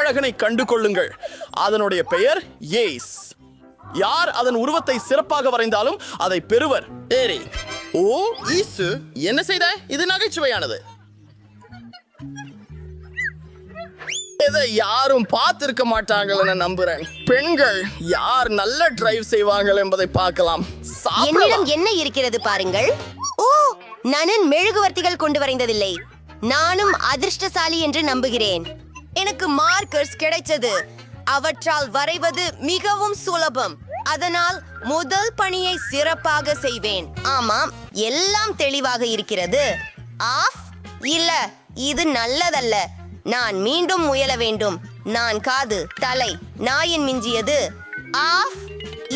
கரும்பழகனை கண்டு கொள்ளுங்கள். அதனுடைய பெயர் ஏஸ். யார் அதன் உருவத்தை சிறப்பாக வரைந்தாலும் அதை பெறுவர். ஏரி ஓ ஈசு, என்ன செய்த? இது நகைச்சுவையானது. இதை யாரும் பார்த்திருக்க மாட்டாங்கன்னு நம்புறேன். பெண்கள் யார் நல்ல டிரைவ் செய்வார்கள் என்பதை பார்க்கலாம். என்னிடம் என்ன இருக்கிறது பாருங்கள். ஓ, நான் மெழுகுவர்த்திகள் கொண்டு வரைந்ததில்லை. நானும் அதிர்ஷ்டசாலி என்று நம்புகிறேன். எனக்கு மார்க்கர்ஸ் கிடைத்தது. அவற்றால் வரைவது மிகவும் சுலபம். அதனால் முதல் பணியை சிறப்பாக செய்வேன். ஆமாம், எல்லாம் தெளிவாக இருக்கிறது. ஆஃப் இல்ல, இது நல்லதல்ல. நான் மீண்டும் முயல வேண்டும். நான் காது, தலை, நாயின் மிஞ்சியது. ஆஃப்,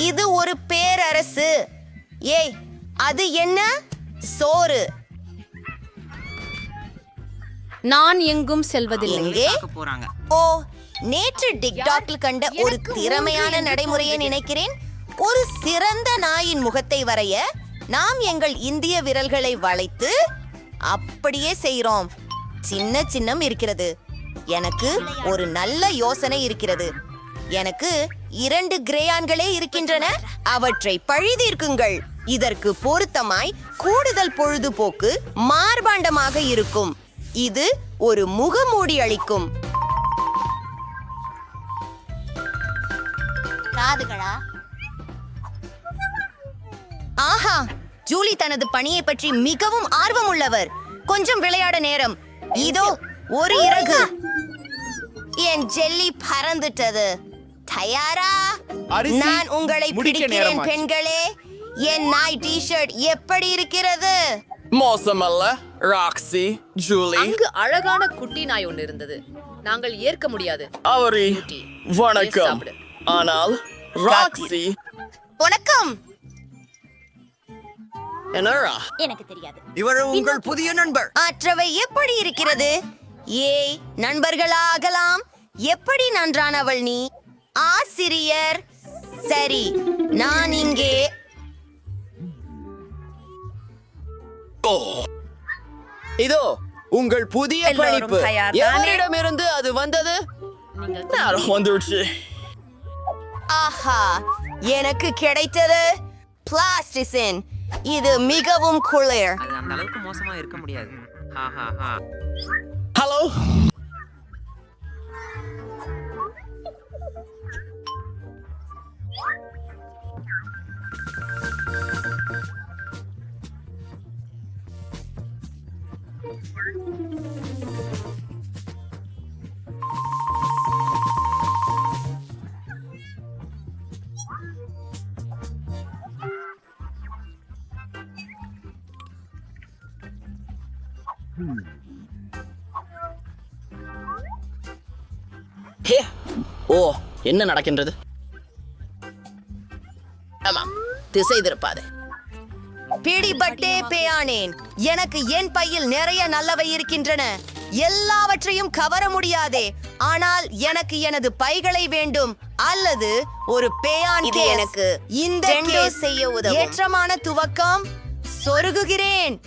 இது ஒரு பேரரசு. ஏய், அது என்ன? சோறு. நான் எங்கும் செல்வதில்லை. எங்கே? ஓ, நேற்று டிக்டாக்கில் கண்ட ஒரு திறமையான நடைமுறையை நினைக்கிறேன். ஒரு சிறந்த நாயின் முகத்தை வரைய நாம் எங்கள் இந்திய விரல்களை வளைத்து அப்படியே செய்கிறோம். சின்ன சின்னம் இருக்கிறது. எனக்கு ஒரு நல்ல யோசனை இருக்கிறது. எனக்கு 2 கிரேயான்களே இருக்கின்றன. அவற்றை பழிதீர்க்குங்கள். இதற்கு பொருத்தமாய் கூடுதல் பொழுதுபோக்கு மார்பாண்டமாக இருக்கும். இது ஒரு முகமூடி அளிக்கும். காதுகளா? ஆஹா, ஜூலி தனது பணியை பற்றி மிகவும் ஆர்வம் உள்ளவர். கொஞ்சம் விளையாட நேரம். இதோ ஒரு இறகு. என் ஜெல்லி பறந்துட்டது. தயாரா? நான் உங்களை பிடிக்கிறேன் பெண்களே. என் நாய் டி-ஷர்ட் எப்படி இருக்கிறது? மோசமல்ல ராக்ஸி, ஜூலி. அங்கு அழகான குட்டி நாய் ஒன்று இருந்தது. நாங்கள் ஏற்க முடியாது. அவரி வணக்கம். ஆனால் ராக்ஸி. வணக்கம். என்னடா? எனக்கு தெரியாது. இவர் உங்கள் புதிய நண்பர். மற்றவை எப்படி இருக்கிறது? ஏய், நண்பர்களாகலாம். எப்படி நன்றானவள் நீ. ஆசிரியர். சரி, நான் இங்கே. ஓ, இதோ உங்கள் புதிய படைப்பு. யாரிடமிருந்து அது வந்தது? நேரம் வந்துடுச்சு. ஆஹா, எனக்கு கிடைத்தது பிளாஸ்டிசின். இது மிகவும் குளிர். அது அந்த அளவுக்கு மோசமா இருக்க முடியாது. ஹலோ, ஓ, என்ன நடக்கின்றது? ஆமாம், திசை திருப்பாது. பிடிபட்டே பேயானேன். எனக்கு என் பையில் நிறைய நல்லவை இருக்கின்றன. எல்லாவற்றையும் கவர முடியாதே. ஆனால் எனக்கு எனது பைகளை வேண்டும். அல்லது ஒரு பேயான் இது கேஸ். எனக்கு இந்த டெண்டோ கேஸ் செய்ய உதவும். ஏற்றமான துவக்கம். சொருகுகிறேன்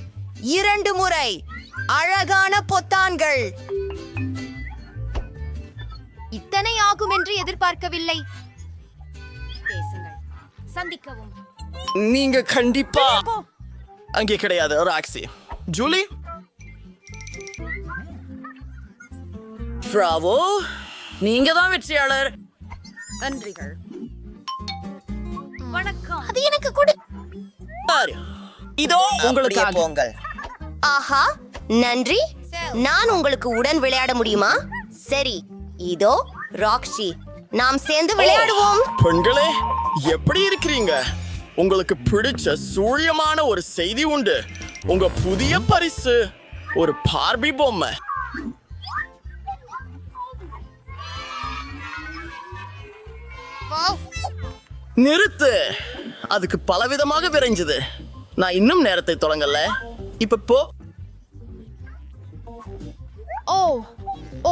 2 முறை. அழகான பொத்தான்கள். இத்தனை ஆகும் என்று எதிர்பார்க்கவில்லை. பேசுங்கள், சந்திக்கவும். நீங்க கண்டிப்பா அங்கே கிடையாது ராக்ஸி. ஜூலி, பிராவோ, நீங்க தான் வெற்றியாளர். நன்றிகள். வணக்கம். அது எனக்கு கொடு. பாரு, இதோ உங்களுக்கு பொங்கல். ஆஹா, நன்றி. நான் உங்களுக்கு உடன் விளையாட முடியுமா? சரி, இதோ ராக்ஸி, நாம் சேர்ந்து விளையாடுவோம். பெண்களே, எப்படி இருக்கிறீங்க? உங்களுக்கு பிடிச்ச சூழியமான ஒரு செய்தி உண்டு. உங்க புதிய பரிசு ஒரு பார்பி பொம்மை. நிறுத்து. அதுக்கு பலவிதமாக விரைஞ்சது. நான் இன்னும் நேரத்தை தொடங்கல. இப்ப போ. ஓ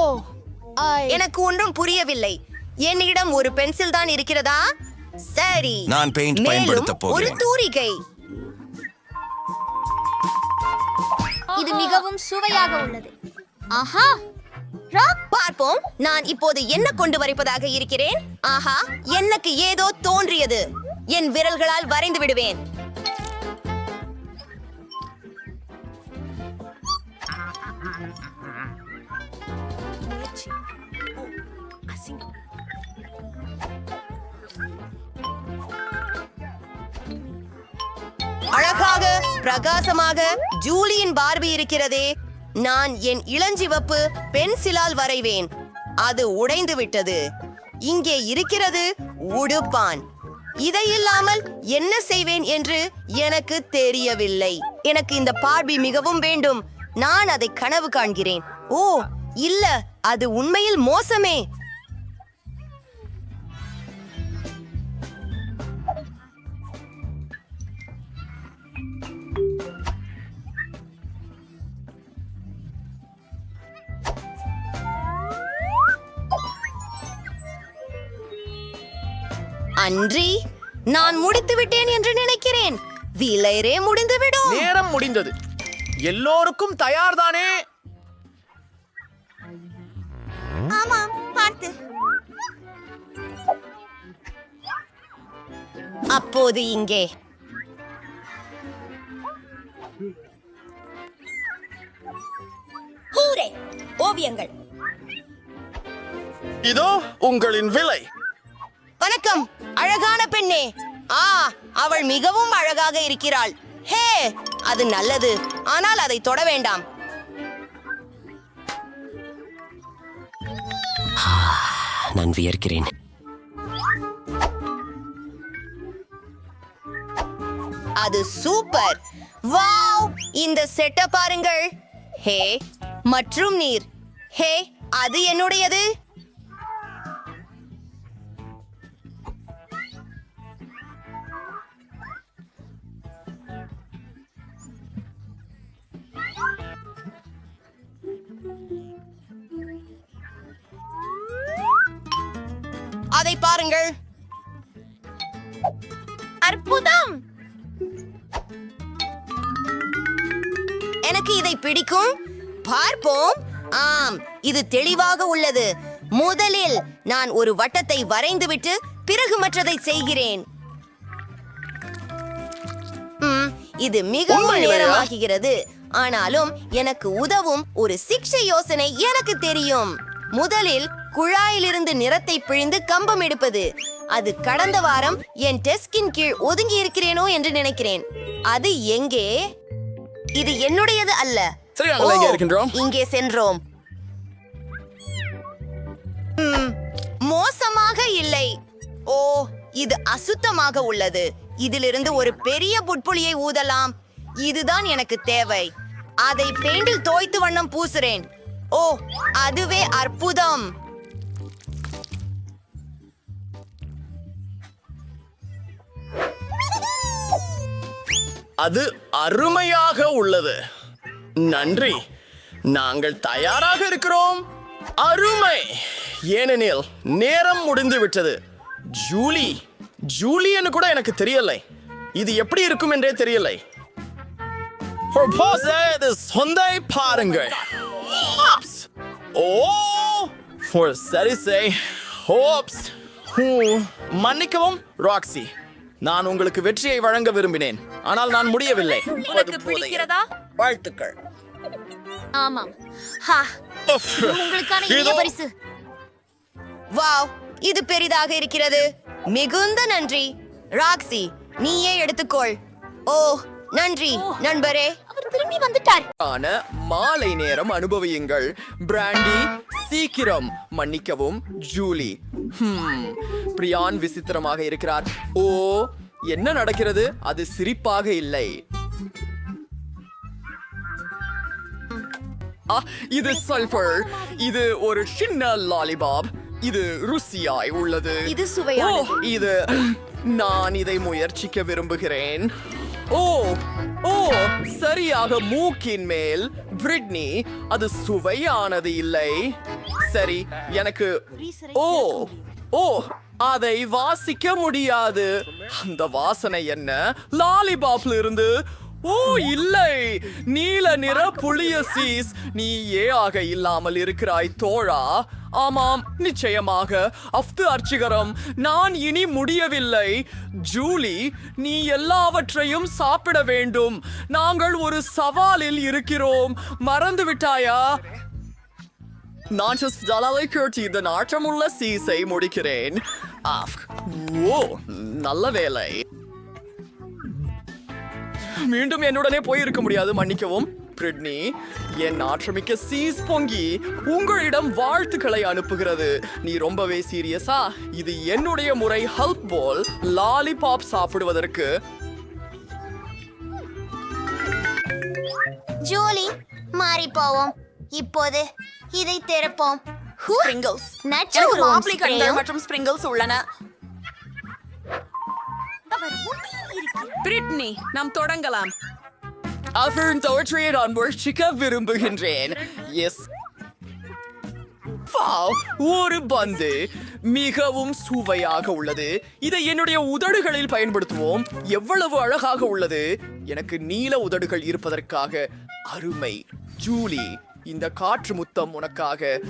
ஓ எனக்கு ஒன்றும் புரியவில்லை. என்னிடம் ஒரு பென்சில் தான் இருக்கிறதா? சரி, நான் பெயிண்ட் பயன்படுத்த மேலும் ஒரு போகிறேன். தூரிகை. இது மிகவும் சுவையாக உள்ளது. ஆஹா, பார்ப்போம் நான் இப்போது என்ன கொண்டு வரைப்பதாக இருக்கிறேன். ஆஹா, எனக்கு ஏதோ தோன்றியது. என் விரல்களால் வரைந்து விடுவேன். அழகாக பிரகாசமாக ஜூலியின் பார்பி இருக்கிறதே. நான் என் இளஞ்சிவப்பு பென்சிலால் வரைவேன். அது உடைந்து விட்டது. இங்கே இருக்கிறது உடுப்பான். இதை இல்லாமல் என்ன செய்வேன் என்று எனக்கு தெரியவில்லை. எனக்கு இந்த பார்பி மிகவும் வேண்டும். நான் அதை கனவு காண்கிறேன். ஓ இல்ல, அது உண்மையில் மோசமே. அன்றி, நான் முடித்து விட்டேன் என்று நினைக்கிறேன். விலைரே முடிந்துவிடும். நேரம் முடிந்தது. எல்லோருக்கும் தயார்தானே? ஆமாம், பார்த்து. அப்போது இங்கே ஹூரே, ஓவியங்கள். இதோ உங்களின் விலை. வணக்கம் அழகான பெண்ணே. அவள் மிகவும் அழகாக இருக்கிறாள். ஹே, அது நல்லது, ஆனால் அதை தொட வேண்டாம். நான் வியர்க்கிறேன். அது சூப்பர். வாவ், இந்த செட்ட பாருங்கள். ஹே, மற்றும் நீர். ஹே, அது என்னுடையது. அதை பாருங்கள். அற்புதம். எனக்கு இதை பிடிக்கும். பார்ப்போம். ஆம், இது தெளிவாக உள்ளது. முதலில் நான் ஒரு வட்டத்தை வரைந்துவிட்டு பிறகு மற்றதை செய்கிறேன். இது மிகவும் உண்மையிலேயா? நேரமாகிறது. ஆனாலும் எனக்கு உதவும் ஒரு சிக்ஷை யோசனை எனக்கு தெரியும். முதலில் குழாயிலிருந்து நிறத்தை பிழிந்து கம்பம் எடுப்பது. அது கடந்த வாரம் என் டெஸ்கின் கீழ் ஒதுங்கி இருக்கிறேனோ என்று நினைக்கிறேன். அது எங்கே? இது என்னுடையது அல்ல. சரி, நாங்கள் இங்கே இருக்கின்றோம். இங்கே சென்றோம். மோசமாக இல்லை. ஓ, இது அசுத்தமாக உள்ளது. இதிலிருந்து ஒரு பெரிய புட்புளியை ஊதலாம். இதுதான் எனக்கு தேவை. அதை பெயிண்டில் தோய்த்து வண்ணம் பூசுறேன். ஓ, அதுவே அற்புதம். அது அருமையாக உள்ளது. நன்றி. நாங்கள் தயாராக இருக்கிறோம். அருமை. ஏனெனில் நேரம் முடிந்து விட்டது. ஜூலியன்னு கூட எனக்கு தெரியலை. இது எப்படி இருக்கும் என்றே தெரியலை. சொந்தை பாருங்கள். ஓ, சரி செய். மன்னிக்கவும் ராக்ஸி, நான் உங்களுக்கு வெற்றியை வழங்க விரும்பினேன், ஆனால் நான் முடியவில்லை. உனக்கு பிடிக்கிறதா? வாழ்த்துக்கள். ஆமாம். உங்களுக்கான இனிய பரிசு. வாவ், இது பெரிதாக இருக்கிறது. மிகுந்த நன்றி ராக்ஸி. நீயே எடுத்துக்கொள். ஓ, நன்றி நண்பரே. அவர் திரும்பி வந்துட்டார். மாலை நேரம் அனுபவியுங்கள். பிராண்டி, சீக்கிரம். மன்னிக்கவும் ஜூலி. பிரியான் விசித்திரமாக இருக்கிறார். ஓ, என்ன நடக்கிறது? அது சிரிப்பாக இல்லை. இது சல்ஃபர். இது ஒரு சின்ன லாலிபாப். இது ருசியாய் உள்ளது. இது சுவையானது. இது நான் இதை முயற்சிக்க விரும்புகிறேன். ஓ ஓ, சரியாக மூக்கின் மேல். பிரிட்னி, அது சுவையானது இல்லை. சரி, எனக்கு ஓ ஓ அதை வாசிக்க முடியாது. அந்த வாசனை என்ன? லாலிபாப்ல இருந்து. ஓ இல்லை, நீல நிற புளிய சீஸ். நீ ஏ ஆக இல்லாமல் இருக்கிறாய் தோழா. ஆமாம், நிச்சயமாக அஃது அர்ச்சிகரம். நான் இனி முடியவில்லை. ஜூலி, நீ எல்லாவற்றையும் சாப்பிட வேண்டும். நாங்கள் ஒரு சவாலில் இருக்கிறோம், மறந்து விட்டாயா? நான் ஜலாலை கட்டி இந்த நாற்றமுள்ள சீஸை முடிக்கிறேன். ஓ, நல்ல வேலை. மீண்டும் என்னுடனே போயிருக்க முடியாது, மன்னிக்கவும். பிரிட்னி, என் நாற்றமிக்க சீஸ் பொங்கி உங்களிடம் வாழ்த்துக்களை அனுப்புகிறது. நீ ரொம்பவே சீரியஸா? இது என்னுடைய முறை ஹெல்ப் போல் லாலிபாப் சாப்பிடுவதற்கு. ஜூலி, மாறி போவோம். இப்போது இதை திறப்போம். ஸ்பிரிங்கிள்ஸ் நட்சத்திரம் மாப்ளி கண்கள் மற்றும் ஸ்பிரிங்கிள்ஸ் உள்ளன. பிரிட்னி, நாம் தொடங்கலாம். அவர் தோற்றியை நான் முயற்சிக்க விரும்புகின்றேன். எஸ், ஒரு பந்து மிகவும் சுவையாக உள்ளது. இதை என்னுடைய உதடுகளில் பயன்படுத்துவோம். எவ்வளவு அழகாக உள்ளது. எனக்கு நீல உதடுகள் இருப்பதற்காக அருமை. ஜூலி, இந்த காற்று முத்தம் உனக்காக.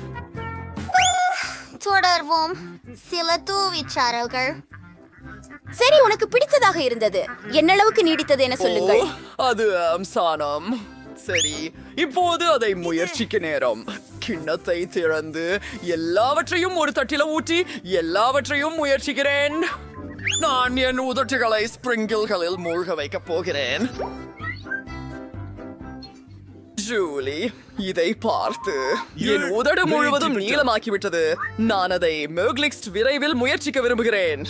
தொடர்வோம். சில தூவிச்சாரல்கள். சரி, உனக்கு பிடித்ததாக இருந்தது. என்னளவுக்கு நீடித்தது என சொல்லுங்கள். அது சானம். சரி, இப்போது அதை முயற்சிக்க நேரம். கிண்ணத்தை திறந்து எல்லாவற்றையும் ஒரு தட்டில ஊற்றி எல்லாவற்றையும் முயற்சிக்கிறேன். நான் என் உதட்டுகளை ஸ்பிரிங்கிள்களில் மூழ்க வைக்க போகிறேன். ஜூலி, இதை பார்த்து என் உதடு முழுவதும் நீளமாக்கிவிட்டது. நான் அதை மெர்க்லிக்ஸ்ட் விரைவில் முயற்சிக்க விரும்புகிறேன்.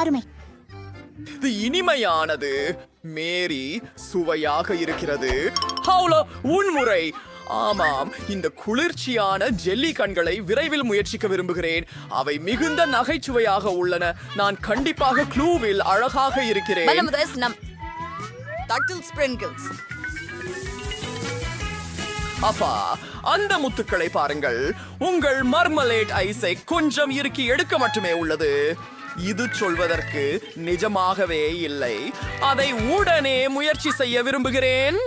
அருமை. இது இனிமையானது. மேரி, சுவையாக இருக்கிறது. ஹவுலோ, உன்முறை. ஆமாம், இந்த குளிர்ச்சியான ஜெல்லி கண்களை விரைவில் முயற்சிக்க விரும்புகிறேன். அவை மிகுந்த நகைச்சுவையாக உள்ளன. நான் கண்டிப்பாக க்ளூவில் அழகாக இருக்கிறேன். அப்பா, அந்த முத்துக்களை பாருங்கள். உங்கள் மர்மலேட் ஐஸை கொஞ்சம் இறுக்கி எடுக்க மட்டுமே உள்ளது. இது சொல்வதற்கு நிஜமாகவே இல்லை. அதை உடனே முயற்சி செய்ய விரும்புகிறேன்.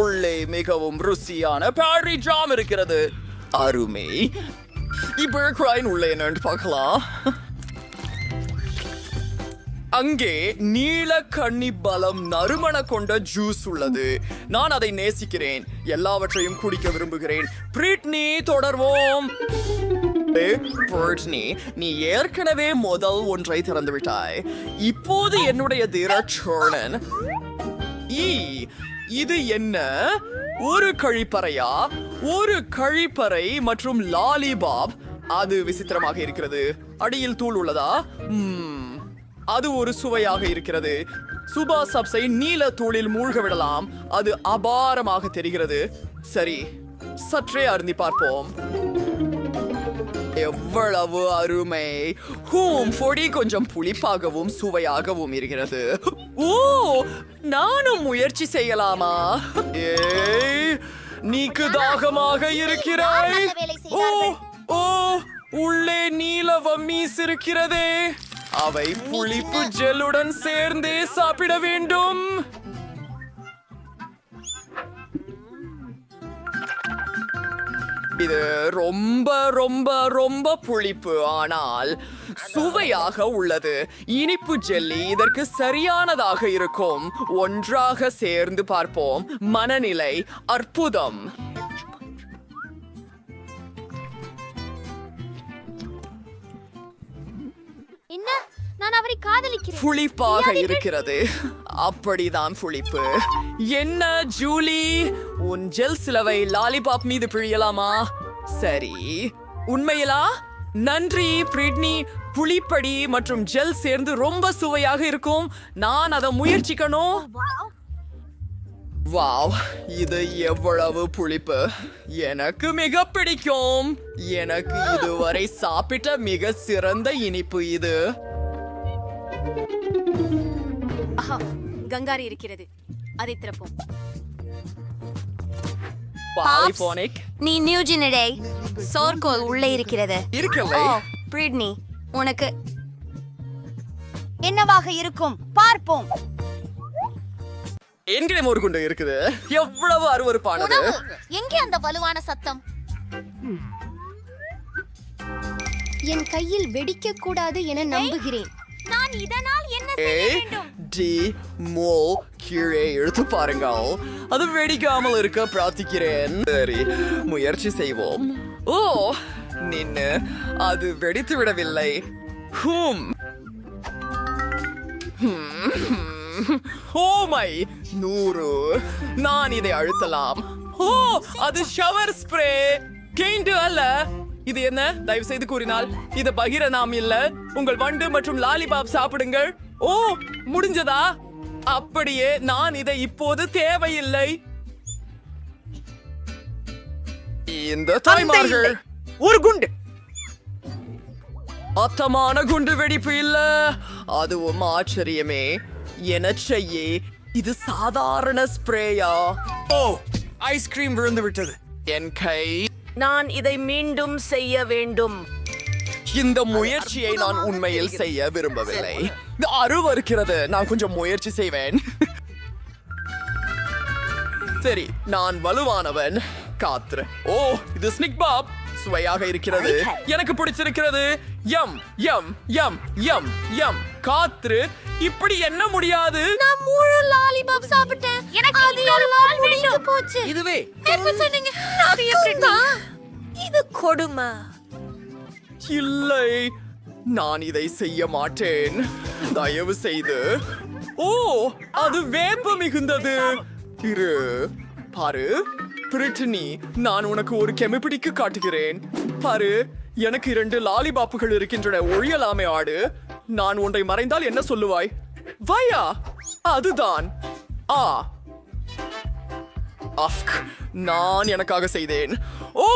உள்ளே மிகவும் ருசியான பாரி ஜாம் இருக்கிறது. அருமை. இப்போ உள்ளே என்னன்னு பார்க்கலாம். அங்கே நீல கன்னி பலம் நறுமண கொண்ட ஜூஸ் உள்ளது. நான் அதை நேசிக்கிறேன். எல்லாவற்றையும் குடிக்க விரும்புகிறேன். பிரிட்னி, தொடர்வோம். பிரிட்னி, நீ ஏற்கனவே முதல் ஒன்றை திறந்து விட்டாய். இப்போது என்னுடைய திரட்சோழன். இது என்ன? ஒரு கழிப்பறையா? ஒரு கழிப்பறை மற்றும் லாலிபாப். அது விசித்திரமாக இருக்கிறது. அடியில் தூள் உள்ளதா? அது ஒரு சுவையாக இருக்கிறது. சுபா சப்ஸை நீல தூளில் மூழ்க விடலாம். அது அபாரமாக தெரிகிறது. சரி, சற்றே அருந்தி பார்ப்போம். எவ்வளவு அருமை. பொடி கொஞ்சம் புளிப்பாகவும் சுவையாகவும் இருக்கிறது. ஓ, நானும் முயற்சி செய்யலாமா? நீக்கு தாகமாக இருக்கிறாய். ஓ ஓ, உள்ளே நீல வம்மீஸ் இருக்கிறதே. அவை புளிப்பு ஜெல்லுடன் சேர்ந்தே சாப்பிட வேண்டும். இது ரொம்ப ரொம்ப ரொம்ப புளிப்பு, ஆனால் சுவையாக உள்ளது. இனிப்பு ஜெல்லி இதற்கு சரியானதாக இருக்கும். ஒன்றாக சேர்ந்து பார்ப்போம். மனநிலை அற்புதம். என்ன? நான் அவரை காதலிக்கிறேன். புளிப்பாக இருக்கிறது. அப்படிதான் புளிப்பு. என்ன ஜூலி, உன் ஜெல் சிலவை லாலிபாப் மீது பிழியலாமா? சரி, உண்மையிலா? நன்றி பிரிட்னி. புளிப்படி மற்றும் ஜெல் சேர்ந்து ரொம்ப சுவையாக இருக்கும். நான் அதை முயற்சிக்கணும். வாவ், இது எவ்வளவு புளிப்பு. எனக்கு மிக பிடிக்கும். எனக்கு இதுவரை சாப்பிட்ட மிக சிறந்த இனிப்பு இது. கங்காரி இருக்கிறது. அதை திறப்போம். பாலிபோனிக். நீ நியூஜினிடே. சோர்கோல் உள்ளே இருக்கிறது. இருக்கலை. பிரிட்னி, உனக்கு என்னவாக இருக்கும் பார்ப்போம். என்கிட்ட ஒரு குண்டு இருக்குது. எவ்வளவு அருவருப்பானது. எங்கே அந்த வலுவான சத்தம்? என் கையில் வெடிக்க கூடாது என நம்புகிறேன். நான் இதனால் என்ன செய்ய வேண்டும்? கீழே எழுத்து பாருங்கள். அது வெடிக்காமல் இருக்க பிரார்த்திக்கிறேன். சரி, முயற்சி செய்வோம். ஓ, நின்னு அது வெடித்து விடவில்லை. Oh my 100. நான் இதை அழுத்தலாம். ஓ, அது ஷவர் ஸ்ப்ரே. கெயின்டு அல்ல. இது என்ன? தயவு செய்து கூறினால் இது பகிர நாம் இல்ல. உங்கள் வண்டு மற்றும் லாலிபாப் சாப்பிடுங்கள். ஓ, முடிஞ்சதா? அப்படியே நான் இதை இப்போது தேவையில்லை. இந்த தாய்மார்கள் ஒரு குண்டு. அத்தமான குண்டு வெடிப்பு இல்ல. அதுவும் ஆச்சரியமே. என்ன செய்ய? இது சாதாரண ஸ்ப்ரேயா? ஓ, ஐஸ்கிரீம் விழுந்து விட்டது. என் கை. நான் இதை மீண்டும் செய்ய வேண்டும். இந்த முயற்சியை நான் உண்மையில் செய்ய விரும்பவில்லை. இது அருவருக்கிறது. நான் கொஞ்சம் முயற்சி செய்வேன். சரி, நான் வலுவானவன். காத்துரு. ஓ, இது ஸ்னிக் பாப். சுவையாக இருக்கிறது. எனக்கு பிடிச்சிருக்கிறது. யம் யம் யம் யம் யம். காத்துரு. இப்படி என்ன முடியாது. நான் முழு லாலிபாப் சாப்பிட்டேன். எனக்கு அது எல்லாம் முடிஞ்சு போச்சு. இதுவே எப்ப சொன்னீங்க? அது எப்படி? இது கொடுமை. இல்லை, நான் இதை செய்ய மாட்டேன். தயவு செய்து. ஓ, அது வேப்ப மிகுந்தது. இரு பாரு பிரிட்டனி, நான் உனக்கு ஒரு கெமிபிடிக்கு காட்டுகிறேன். பாரு, எனக்கு 2 லாலிபாப்புகள் இருக்கின்றன. ஒழியலாமே ஆடு. நான் ஒன்றை மறைந்தால் என்ன சொல்லுவாய்? வயா, அதுதான். ஆ, அஃப்க், நான் எனக்காக செய்தேன். ஓ,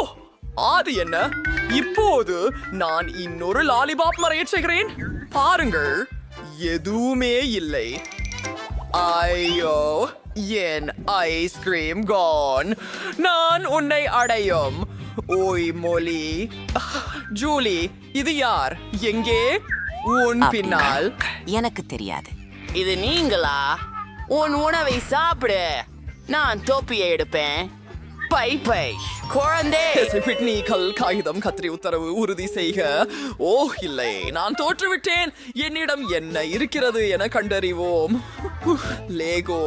அது என்ன? இப்போது நான் இன்னொரு லாலிபாப் மறைய செய்கிறேன். பாருங்கள், எதுவுமே இல்லை. ஐயோ, என் ஐஸ்கிரீம் கான். நான் உன்னை அடையும். ஓய் மொழி. ஜூலி, இது யார்? எங்கே? உன் பின்னால். எனக்கு தெரியாது. இது நீங்களா? உன் உணவை சாப்பிடு. நான் தொப்பியை எடுப்பேன். பை பை குழந்தை. பிட்னிகள் காகிதம் கத்திரி உத்தரவு உறுதி செய்க. ஓ இல்லை, நான் தோற்றுவிட்டேன். என்னிடம் என்ன இருக்கிறது என கண்டறிவோம். லேகோ,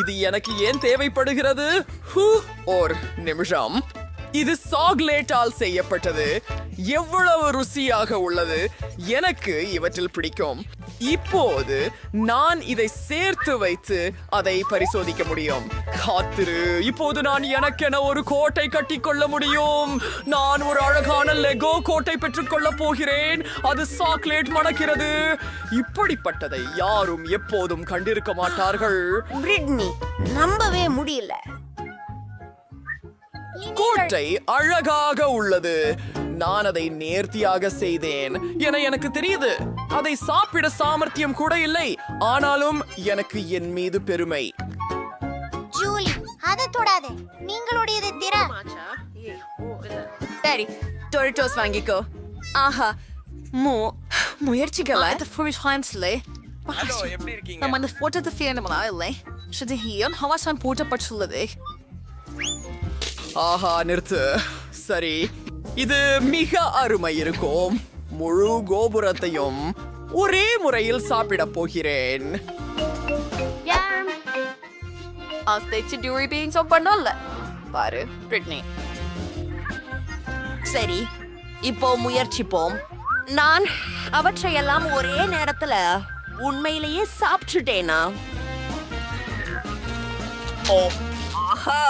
இது எனக்கு ஏன் தேவைப்படுகிறது? ஒரு நிமிஷம். இது சாக்லேட்டால் செய்யப்பட்டது. எவ்வளவு ருசியாக உள்ளது. எனக்கு இவற்றில் பிடிக்கும். இப்போது நான் இதை சேர்த்து வைத்து அதை பரிசோதிக்க முடியும். காத்திரு. இப்போது நான் எனக்கென ஒரு கோட்டை கட்டிக்கொள்ள முடியும். நான் ஒரு அழகான லெகோ கோட்டை பெற்றுக்கொள்ள போகிறேன். அது சாக்லேட் மணக்கிறது. இப்படிப்பட்டதை யாரும் எப்போதும் கண்டிருக்க மாட்டார்கள். பிரிட்னி, நம்பவே முடியல. கோட்டை அழகாக உள்ளது. நான் அதை நேர்த்தியாக செய்தேன் என எனக்கு தெரியுது. அதை சாப்பிட சாமர்த்தியம் கூட இல்லை. ஆனாலும் எனக்கு என் மீது பெருமை. ஜூலி, அதை தொடாதே. நீங்களுடையது திற. சரி, டொரிட்டோஸ் வாங்கிக்கோ. ஆஹா, முயற்சிக்கல. ஹலோ, எப்படி இருக்கீங்க? நம்ம அந்த போட்டோத்தை ஃபேனமலா இல்லை ஷதிஹியன் ஹவாசான் போட்டப்பட்டுள்ளது. ஆஹா, நிறுத்து. சரி, இது மிக அருமை இருக்கும். முழு கோபுரத்தையும் ஒரே முறையில் சாப்பிட போகிறேன். பாரு பிரிட்னி. சரி, இப்போ முயற்சிப்போம். நான் அவற்றையெல்லாம் ஒரே நேரத்துல உண்மையிலேயே சாப்பிட்டுட்டேனா? ஓ, ஆஹா.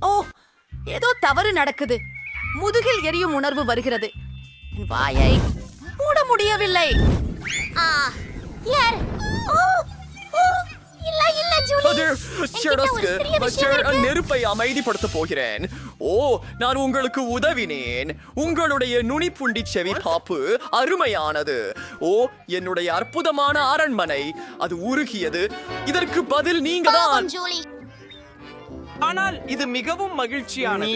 ஓ, ஏதோ தவறு நடக்குது. முதுகில் எரியும் உணர்வு வருகிறது. என் வாயை மூட முடியவில்லை. யார்? ஓ, ஓ, இல்ல இல்ல ஜூலி. நெருப்பை அமைதிப்படுத்த போகிறேன். ஓ, நான் உங்களுக்கு உதவினேன். உங்களுடைய நுனிப்புண்டி செவி பாப்பு அருமையானது. ஓ, என்னுடைய அற்புதமான அரண்மனை. அது உருகியது. இதற்கு பதில் நீங்க தான். ஜூலி, ஆனால் இது மிகவும் மகிழ்ச்சியான. நீ